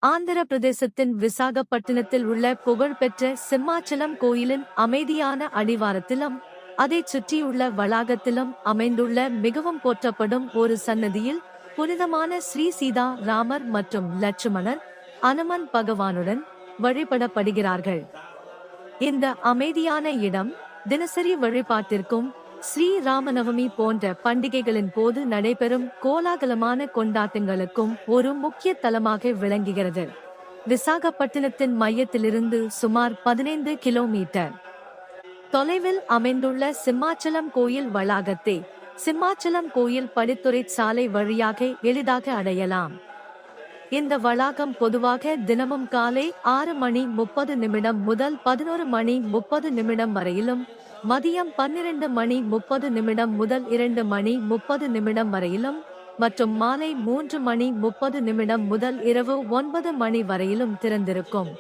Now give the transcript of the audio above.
ஆந்திர பிரதேசத்தின் விசாகப்பட்டினத்தில் உள்ள புகழ்பெற்ற சிம்மாச்சலம் கோயிலின் அமைதியான அடிவாரத்திலும் அதைச் சுற்றியுள்ள வளாகத்திலும் அமைந்துள்ள மிகவும் போற்றப்படும் ஒரு சன்னதியில் புனிதமான ஸ்ரீ சீதா ராமர் மற்றும் லட்சுமணர் அனுமன் பகவானுடன் வழிபடப்படுகிறார்கள். இந்த அமைதியான இடம் தினசரி வழிபாட்டிற்கும் ஸ்ரீ ராமநவமி போன்ற பண்டிகைகளின் போது நடைபெறும் கோலாகலமான கொண்டாட்டங்களுக்கும் ஒரு முக்கிய தலமாக விளங்குகிறது. விசாகப்பட்டினத்தின் மையத்திலிருந்து சுமார் 15 கிலோமீட்டர் தொலைவில் அமைந்துள்ள சிம்மாச்சலம் கோயில் வளாகத்தை சிம்மாச்சலம் கோயில் படித்துறை சாலை வழியாக எளிதாக அடையலாம். இந்த வளாகம் பொதுவாக தினமும் காலை 6:30 முதல் 11:30 வரையிலும், மதியம் 12:30 முதல் 2:30 வரையிலும் மற்றும் மாலை 3:30 முதல் இரவு 9 மணி வரையிலும் திறந்திருக்கும்.